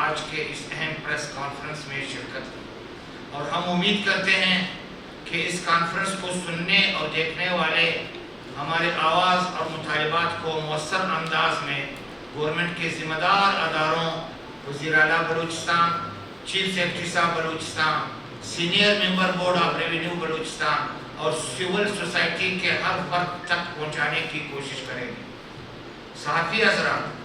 آج کے اس اہم پریس کانفرنس میں شرکت کی، اور ہم امید کرتے ہیں کہ اس کانفرنس کو سننے اور دیکھنے والے ہمارے آواز اور مطالبات کو مؤثر انداز میں گورنمنٹ کے ذمہ دار اداروں، وزیر اعلیٰ بلوچستان، چیف سیکرٹری صاحب Balochistan, senior member board of revenue Balochistan اور سول سوسائٹی کے ہر فرد تک پہنچانے کی کوشش کریں گے۔ صحافی حضرات،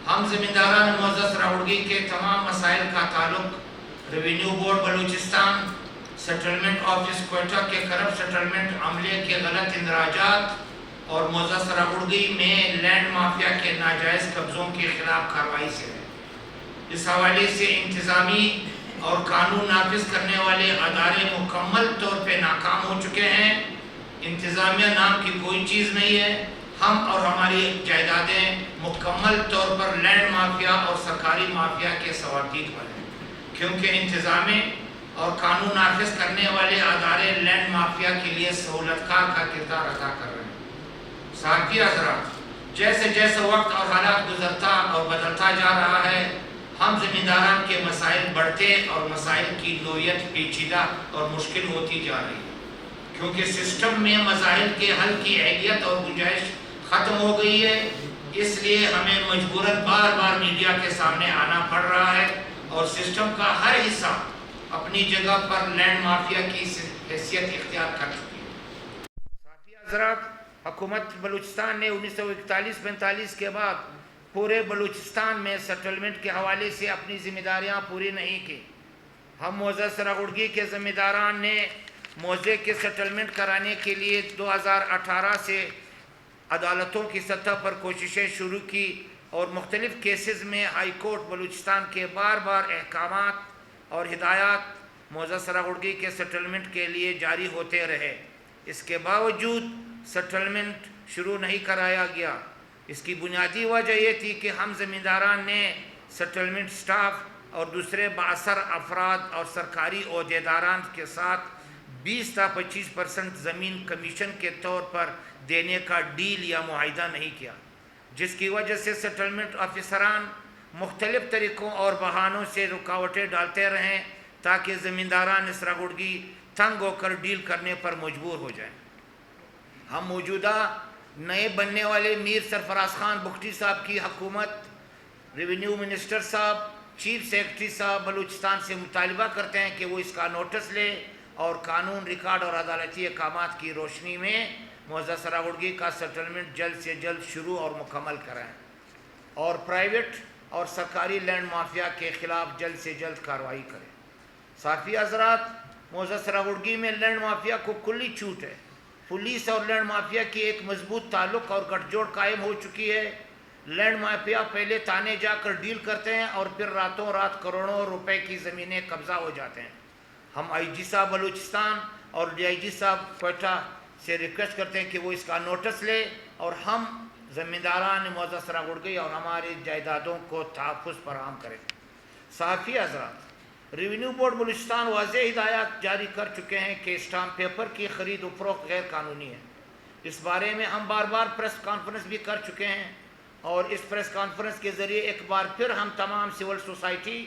ہم زمینداران معزز راوڑگی کے تمام مسائل کا تعلق revenue board Balochistan, settlement office Quetta کے کرپٹ سیٹلمنٹ عملے کے غلط اندراجات اور معزز راوڑگی میں لینڈ مافیا کے ناجائز قبضوں کے خلاف کارروائی سے ہے۔ اس حوالے سے انتظامی اور قانون نافذ کرنے والے ادارے مکمل طور پہ ناکام ہو چکے ہیں۔ انتظامیہ نام کی کوئی چیز نہیں ہے۔ ہم اور ہماری جائیدادیں مکمل طور پر لینڈ مافیا اور سرکاری مافیا کے سواتیت پر ہیں، کیونکہ انتظامی اور قانون نافذ کرنے والے ادارے لینڈ مافیا کے لیے سہولتکار کا کردار ادا کر رہے ہیں۔ صحافی حضرات، جیسے جیسے وقت اور حالات گزرتا اور بدلتا جا رہا ہے، ہم زمینداران کے مسائل بڑھتے اور مسائل کی نوعیت پیچیدہ اور مشکل ہوتی جا رہی ہے، کیونکہ سسٹم میں مسائل کے حل کی اہلیت اور گنجائش ختم ہو گئی ہے۔ اس لیے ہمیں مجبوراً بار بار میڈیا کے سامنے آنا پڑ رہا ہے، اور سسٹم کا ہر حصہ اپنی جگہ پر لینڈ مافیا کی حیثیت اختیار کر چکی ہے۔ صحافی حضرات، حکومت بلوچستان نے 1941-45 کے بعد پورے بلوچستان میں سیٹلمنٹ کے حوالے سے اپنی ذمہ داریاں پوری نہیں کی۔ ہم معزز راوڑگی کے ذمہ داران نے موضوع کے سیٹلمنٹ کرانے کے لیے 2018 سے عدالتوں کی سطح پر کوششیں شروع کی، اور مختلف کیسز میں ہائی کورٹ بلوچستان کے بار بار احکامات اور ہدایات معزز راوڑگی کے سیٹلمنٹ کے لیے جاری ہوتے رہے۔ اس کے باوجود سیٹلمنٹ شروع نہیں کرایا گیا۔ اس کی بنیادی وجہ یہ تھی کہ ہم زمینداران نے سیٹلمنٹ سٹاف اور دوسرے بااثر افراد اور سرکاری عہدیداران کے ساتھ 20 تا 25% زمین کمیشن کے طور پر دینے کا ڈیل یا معاہدہ نہیں کیا، جس کی وجہ سے سیٹلمنٹ آفیسران مختلف طریقوں اور بہانوں سے رکاوٹیں ڈالتے رہیں تاکہ زمینداران اس راوڑگی تنگ ہو کر ڈیل کرنے پر مجبور ہو جائیں۔ ہم موجودہ نئے بننے والے میر سرفراز خان بگٹی صاحب کی حکومت، ریونیو منسٹر صاحب، چیف سیکرٹری صاحب بلوچستان سے مطالبہ کرتے ہیں کہ وہ اس کا نوٹس لے اور قانون، ریکارڈ اور عدالتی احکامات کی روشنی میں معزز راوڑگی کا سیٹلمنٹ جلد سے جلد شروع اور مکمل کرائیں، اور پرائیویٹ اور سرکاری لینڈ مافیا کے خلاف جلد سے جلد کارروائی کریں۔ صحافی حضرات، معزز راوڑگی میں لینڈ مافیا کو کلی چھوٹ ہے۔ پولیس اور لینڈ مافیا کی ایک مضبوط تعلق اور گٹھ جوڑ قائم ہو چکی ہے۔ لینڈ مافیا پہلے تانے جا کر ڈیل کرتے ہیں اور پھر راتوں رات کروڑوں روپے کی زمینیں قبضہ ہو جاتے ہیں۔ ہم آئی جی صاحب بلوچستان اور ڈی آئی جی صاحب کوئٹہ سے ریکویسٹ کرتے ہیں کہ وہ اس کا نوٹس لے اور ہم زمینداران معزز راوڑگی اور ہماری جائیدادوں کو تحفظ فراہم کریں۔ صحافی حضرات، ریونیو بورڈ بلوچستان واضح ہدایات جاری کر چکے ہیں کہ اسٹامپ پیپر کی خرید و فروخت غیر قانونی ہے۔ اس بارے میں ہم بار بار پریس کانفرنس بھی کر چکے ہیں، اور اس پریس کانفرنس کے ذریعے ایک بار پھر ہم تمام سول سوسائٹی،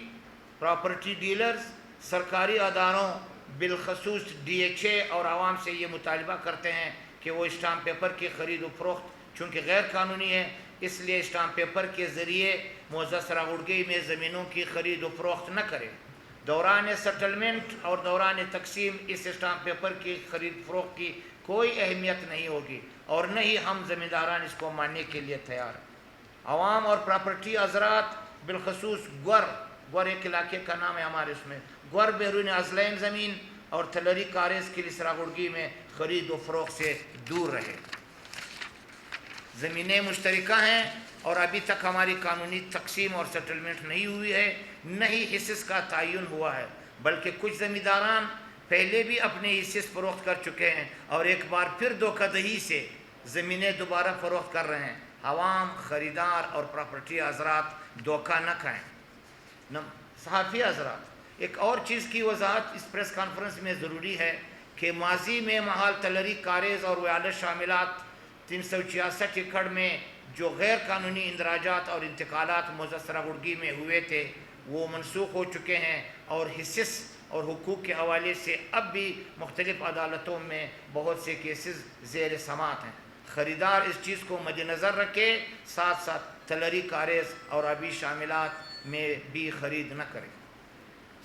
پراپرٹی ڈیلرز، سرکاری اداروں بالخصوص ڈی ایچ اے اور عوام سے یہ مطالبہ کرتے ہیں کہ وہ اسٹامپ پیپر کی خرید و فروخت چونکہ غیر قانونی ہے، اس لیے اسٹامپ پیپر کے ذریعے معزز راوڑگی میں زمینوں کی خرید و فروخت نہ کریں۔ دوران سیٹلمنٹ اور دوران تقسیم اس اسٹامپ پیپر کی خرید فروخت کی کوئی اہمیت نہیں ہوگی، اور نہ ہی ہم زمینداران اس کو ماننے کے لیے تیار ہیں۔ عوام اور پراپرٹی حضرات، بالخصوص گور ایک علاقے کا نام ہے ہمارے اس میں، گور بیرون ازلین زمین اور تلری کاریز کی اس راوڑگی میں خرید و فروخت سے دور رہے۔ زمینیں مشترکہ ہیں اور ابھی تک ہماری قانونی تقسیم اور سیٹلمنٹ نہیں ہوئی ہے، نہ ہی حصص کا تعین ہوا ہے، بلکہ کچھ زمینداران پہلے بھی اپنے حصص فروخت کر چکے ہیں اور ایک بار پھر دھوکہ دہی سے زمینیں دوبارہ فروخت کر رہے ہیں۔ عوام، خریدار اور پراپرٹی حضرات دھوکہ نہ کھائیں۔ صحافی حضرات، ایک اور چیز کی وضاحت اس پریس کانفرنس میں ضروری ہے کہ ماضی میں محال تلری کاریز اور ویالس شاملات 366 ایکڑ میں جو غیر قانونی اندراجات اور انتقالات معزز راوڑگی میں ہوئے تھے، وہ منسوخ ہو چکے ہیں، اور حصص اور حقوق کے حوالے سے اب بھی مختلف عدالتوں میں بہت سے کیسز زیر سماعت ہیں۔ خریدار اس چیز کو مد نظر رکھے، ساتھ ساتھ تلری کاریز اور آبی شاملات میں بھی خرید نہ کرے۔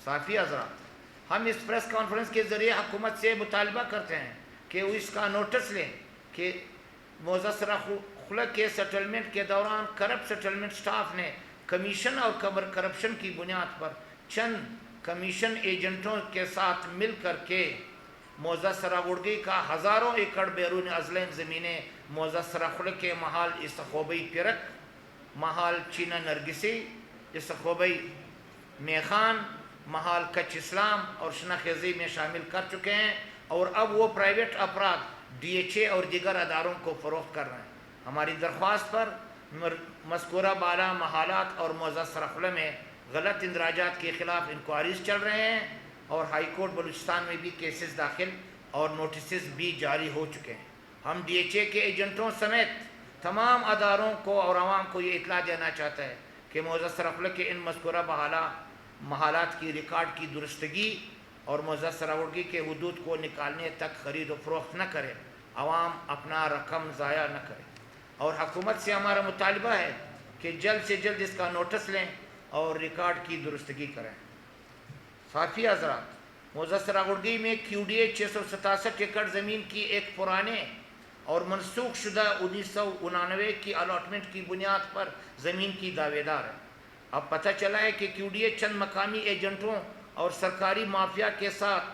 صحافی حضرات، ہم اس پریس کانفرنس کے ذریعے حکومت سے مطالبہ کرتے ہیں کہ وہ اس کا نوٹس لیں کہ موزسرہ خلق کے سیٹلمنٹ کے دوران کرپٹ سیٹلمنٹ سٹاف نے کمیشن اور کرپشن کی بنیاد پر چند کمیشن ایجنٹوں کے ساتھ مل کر کے موضع سراغڑگی کا ہزاروں ایکڑ بیرون ازلین زمینیں موضع سراخلق کے محال استخوبی پیرک، محال چینا نرگسی، استخوبی میخان، محال کچ اسلام اور شناخیزی میں شامل کر چکے ہیں، اور اب وہ پرائیویٹ افراد ڈی ایچ اے اور دیگر اداروں کو فروخت کر رہے ہیں۔ ہماری درخواست پر مذکورہ بالا محالات اور موضع سراخلہ میں غلط اندراجات کے خلاف انکوائریز چل رہے ہیں، اور ہائی کورٹ بلوچستان میں بھی کیسز داخل اور نوٹسز بھی جاری ہو چکے ہیں۔ ہم ڈی ایچ اے کے ایجنٹوں سمیت تمام اداروں کو اور عوام کو یہ اطلاع دینا چاہتا ہے کہ موضع سراخلہ کے ان مذکورہ محالات کی ریکارڈ کی درستگی اور موضع سراغڑگی کے حدود کو نکالنے تک خرید و فروخت نہ کرے، عوام اپنا رقم ضائع نہ کرے، اور حکومت سے ہمارا مطالبہ ہے کہ جلد سے جلد اس کا نوٹس لیں اور ریکارڈ کی درستگی کریں۔ صحافی حضرات، موضع سراغڑگی میں کیو ڈی اے 667 ایکڑ زمین کی ایک پرانے اور منسوخ شدہ 1999 کی الاٹمنٹ کی بنیاد پر زمین کی دعوے دار ہے۔ اب پتہ چلا ہے کہ کیو ڈی اے چند مقامی ایجنٹوں اور سرکاری مافیا کے ساتھ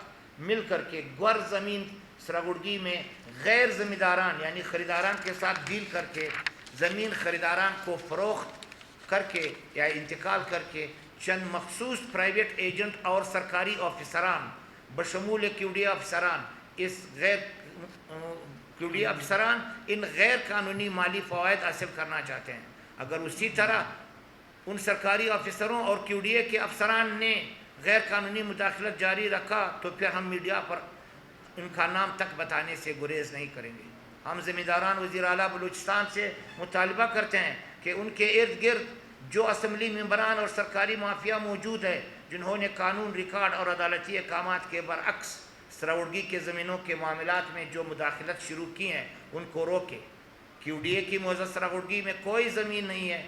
مل کر کے گور زمین سراغڑگی میں غیر زمینداران یعنی خریداران کے ساتھ ڈیل کر کے زمین خریداران کو فروخت کر کے یا انتقال کر کے چند مخصوص پرائیویٹ ایجنٹ اور سرکاری آفیسران بشمول کیو ڈی اے افسران ان غیر قانونی مالی فوائد حاصل کرنا چاہتے ہیں۔ اگر اسی طرح ان سرکاری آفیسروں اور کیو ڈی اے کے افسران نے غیر قانونی مداخلت جاری رکھا تو پھر ہم میڈیا پر ان کا نام تک بتانے سے گریز نہیں کریں گے۔ ہم ذمہ داران وزیر اعلیٰ بلوچستان سے مطالبہ کرتے ہیں کہ ان کے ارد گرد جو اسمبلی ممبران اور سرکاری مافیا موجود ہے جنہوں نے قانون، ریکارڈ اور عدالتی احکامات کے برعکس سراغڑگی کے زمینوں کے معاملات میں جو مداخلت شروع کی ہیں ان کو روکے۔ کیو ڈی اے کی موضع سراغڑگی میں کوئی زمین نہیں ہے۔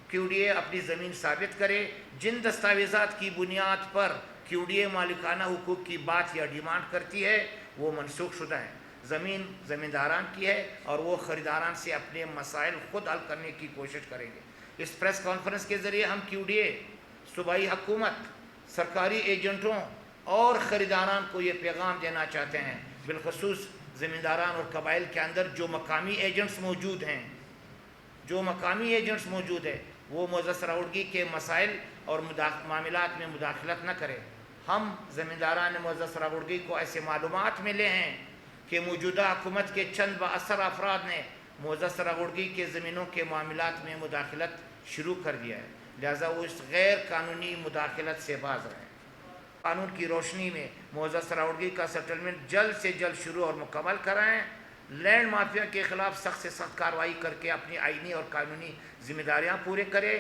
کیو ڈی اے اپنی زمین ثابت کرے۔ جن دستاویزات کی بنیاد پر کیو ڈی اے مالکانہ حقوق کی بات یا ڈیمانڈ کرتی ہے وہ منسوخ شدہ ہے۔ زمین زمینداران کی ہے اور وہ خریداران سے اپنے مسائل خود حل کرنے کی کوشش کریں گے۔ اس پریس کانفرنس کے ذریعے ہم کیو ڈی اے، صوبائی حکومت، سرکاری ایجنٹوں اور خریداران کو یہ پیغام دینا چاہتے ہیں، بالخصوص زمینداران اور قبائل کے اندر جو مقامی ایجنٹس موجود ہیں، وہ موضع سراغڑگی کے مسائل اور معاملات میں مداخلت نہ کرے۔ ہم زمینداران موضع سراغڑگی کو ایسے معلومات ملے ہیں کہ موجودہ حکومت کے چند بااثر افراد نے موضع سراغڑگی کے زمینوں کے معاملات میں مداخلت شروع کر دیا ہے، لہذا وہ اس غیر قانونی مداخلت سے باز رہیں۔ قانون کی روشنی میں موضع سراغڑگی کا سیٹلمنٹ جلد سے جلد شروع اور مکمل کرائیں۔ لینڈ مافیا کے خلاف سخت سے سخت کارروائی کر کے اپنی آئینی اور قانونی ذمہ داریاں پورے کرے۔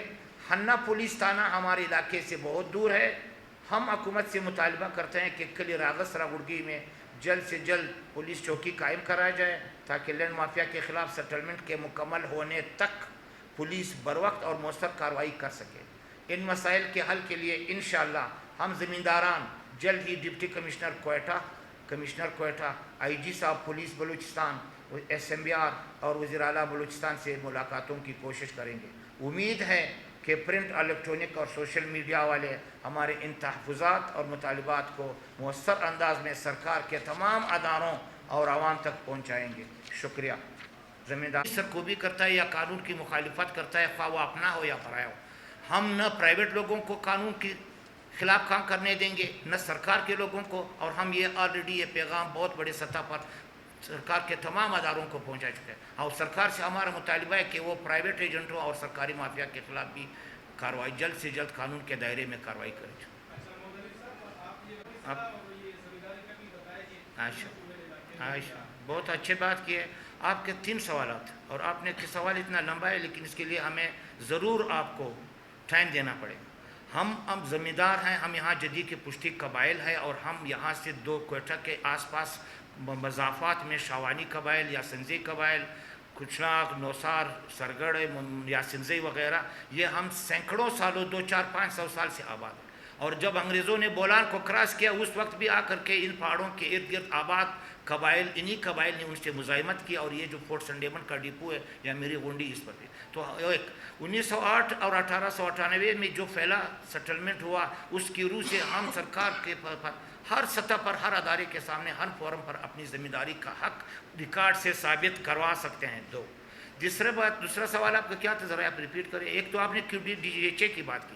ہنہ پولیس تھانہ ہمارے علاقے سے بہت دور ہے۔ ہم حکومت سے مطالبہ کرتے ہیں کہ کلی راغت سراغڑگی میں جلد سے جلد پولیس چوکی قائم کرایا جائے تاکہ لینڈ مافیا کے خلاف سیٹلمنٹ کے مکمل ہونے تک پولیس بروقت اور مؤثر کارروائی کر سکے۔ ان مسائل کے حل کے لیے انشاءاللہ ہم زمینداران جلد ہی deputy commissioner Quetta, I G صاحب police Balochistan, S M B R اور وزیر اعلیٰ بلوچستان سے ملاقاتوں کی کوشش کریں گے۔ امید ہے کہ پرنٹ، الیکٹرانک اور سوشل میڈیا والے ہمارے ان تحفظات اور مطالبات کو مؤثر انداز میں سرکار کے تمام اداروں اور عوام تک پہنچائیں گے۔ شکریہ۔ زمیندار سرکوبی کرتا ہے یا قانون کی مخالفت کرتا ہے، خواہ وہ اپنا ہو یا پرایا ہو، ہم نہ پرائیویٹ لوگوں کو قانون کے خلاف کام کرنے دیں گے نہ سرکار کے لوگوں کو، اور ہم یہ آلریڈی یہ پیغام بہت بڑے سطح پر سرکار کے تمام اداروں کو پہنچا چکے ہیں، اور سرکار سے ہمارا مطالبہ ہے کہ وہ پرائیویٹ ایجنٹوں اور سرکاری مافیا کے خلاف بھی کارروائی جلد سے جلد قانون کے دائرے میں کارروائی کرے۔ عائشہ بہت اچھے بات کی ہے۔ آپ کے 3 سوالات، اور آپ نے سوال اتنا لمبا ہے لیکن اس کے لیے ہمیں ضرور آپ کو ٹائم دینا پڑے گا۔ ہم اب زمیندار ہیں، ہم یہاں جدی کے پشتی قبائل ہے، اور ہم یہاں سے دو کوئٹہ کے آس پاس مضافات میں شاوانی قبائل یا سنزی قبائل، کچھناک، نوسار، سرگڑ یا سنزی وغیرہ، یہ ہم سینکڑوں سالوں 200-400-500 سال سے آباد ہیں۔ اور جب انگریزوں نے بولان کو کراس کیا اس وقت بھی آ کر کے ان پہاڑوں کے ارد گرد آباد قبائل، انہی قبائل نے ان سے مزاحمت کی، اور یہ جو فورٹ سنڈیمن کا ڈپو ہے یا میری گونڈی اس پر بھی۔ تو 1908 اور 1898 میں جو پھیلا سیٹلمنٹ ہوا، اس کی روح سے ہم سرکار کے ہر سطح پر، ہر ادارے کے سامنے، ہر فورم پر اپنی زمینداری کا حق ریکارڈ سے ثابت کروا سکتے ہیں۔ دوسرا سوال آپ کا کیا تھا، ذرا آپ ریپیٹ کریں۔ ایک تو آپ نے ڈی ایچ اے کی بات کی،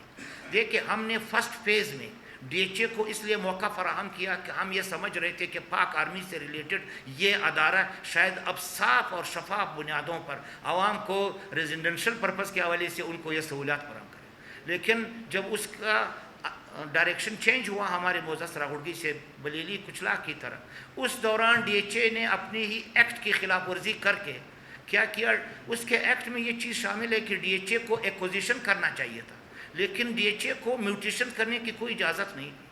دیکھیں ہم نے فرسٹ فیز میں ڈی ایچ اے کو اس لیے موقع فراہم کیا کہ ہم یہ سمجھ رہے تھے کہ پاک آرمی سے ریلیٹڈ یہ ادارہ شاید اب صاف اور شفاف بنیادوں پر عوام کو ریزیڈنشل پرپس کے حوالے سے ان کو یہ سہولیات فراہم کرے۔ لیکن جب اس کا ڈائریکشن چینج ہوا ہمارے موزس راہوڑگی سے بلیلی کچلا کی طرح، اس دوران ڈی ایچ اے نے اپنی ہی ایکٹ کی خلاف ورزی کر کے کیا کیا، اس کے ایکٹ میں یہ چیز شامل ہے کہ ڈی ایچ اے کو ایکوزیشن کرنا چاہیے تھا، لیکن ڈی ایچ اے کو میوٹیشن کرنے کی کوئی اجازت نہیں تھی۔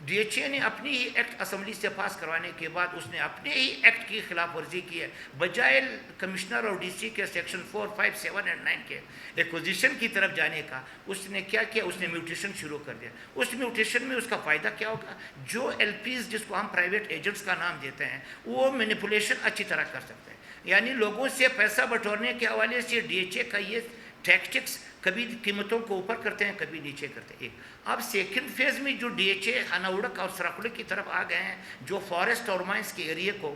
ڈی ایچ اے نے اپنی ہی ایکٹ اسمبلی سے پاس کروانے کے بعد اس نے اپنے ہی ایکٹ کی خلاف ورزی کی ہے، بجائے کمشنر اور ڈی سی کے سیکشن 4، 5، 7 اور 9 کے ایکوزیشن کی طرف جانے کا، اس نے کیا کیا، اس نے میوٹیشن شروع کر دیا۔ اس میوٹیشن میں اس کا فائدہ کیا ہوگا، جو ایل پیز جس کو ہم پرائیویٹ ایجنٹس کا نام دیتے ہیں، وہ مینیپولیشن اچھی طرح کر سکتے ہیں، یعنی لوگوں سے پیسہ بٹورنے کے حوالے سے ڈی ایچ اے کا یہ ٹیکٹکس کبھی قیمتوں کو اوپر کرتے ہیں، کبھی نیچے کرتے ہیں۔ اب سیکنڈ فیز میں جو ڈی ایچ اے ہنوڑک اور سراکڑک کی طرف آ گئے ہیں، جو فارسٹ اور مائنس کے ایریے کو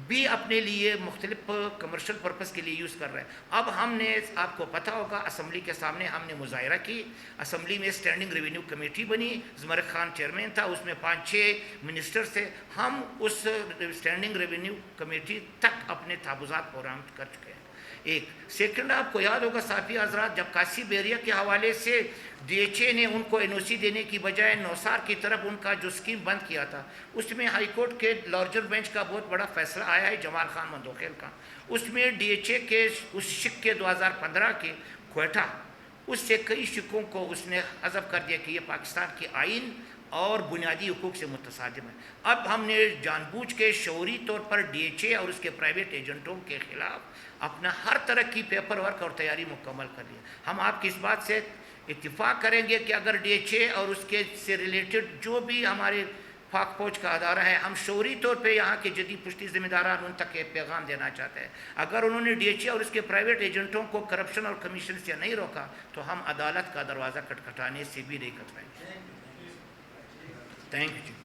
بھی اپنے لیے مختلف کمرشل پرپس کے لیے یوز کر رہے ہیں۔ اب ہم نے، آپ کو پتہ ہوگا، اسمبلی کے سامنے ہم نے مظاہرہ کی، اسمبلی میں اسٹینڈنگ ریونیو کمیٹی بنی، زمرک خان چیئرمین تھا، اس میں 5-6 منسٹر تھے، ہم اس اسٹینڈنگ ریونیو کمیٹی تک اپنے تحفظات فراہم کر چکے ہیں۔ ایک سیکنڈ، آپ کو یاد ہوگا صحافی حضرات، جب کاسی بیریا کے حوالے سے ڈی ایچ اے نے ان کو این او سی دینے کی بجائے نوسار کی طرف ان کا جو اسکیم بند کیا تھا، اس میں ہائی کورٹ کے لارجر بینچ کا بہت بڑا فیصلہ آیا ہے، جمال خان مندوخیل کا۔ اس میں ڈی ایچ اے کے اس شک کے 2015 کے کوئٹہ، اس سے کئی شکوں کو اس نے حذف کر دیا کہ یہ پاکستان کی آئین اور بنیادی حقوق سے متصادم ہے۔ اب ہم نے جان بوجھ کے شعوری طور پر ڈی ایچ اے اور اس کے پرائیویٹ ایجنٹوں کے خلاف اپنا ہر طرح کی پیپر ورک اور تیاری مکمل کر لیا۔ ہم آپ کی اس بات سے اتفاق کریں گے کہ اگر ڈی ایچ اے اور اس کے سے ریلیٹڈ جو بھی ہمارے پاک فوج کا ادارہ ہے، ہم شعوری طور پہ یہاں کے جدید پشتی ذمہ داران ان تک ایک پیغام دینا چاہتے ہیں، اگر انہوں نے ڈی ایچ اے اور اس کے پرائیویٹ ایجنٹوں کو کرپشن اور کمیشن سے نہیں روکا تو ہم عدالت کا دروازہ کھٹکھٹانے سے بھی نہیں کترائیں گے۔ Thank you.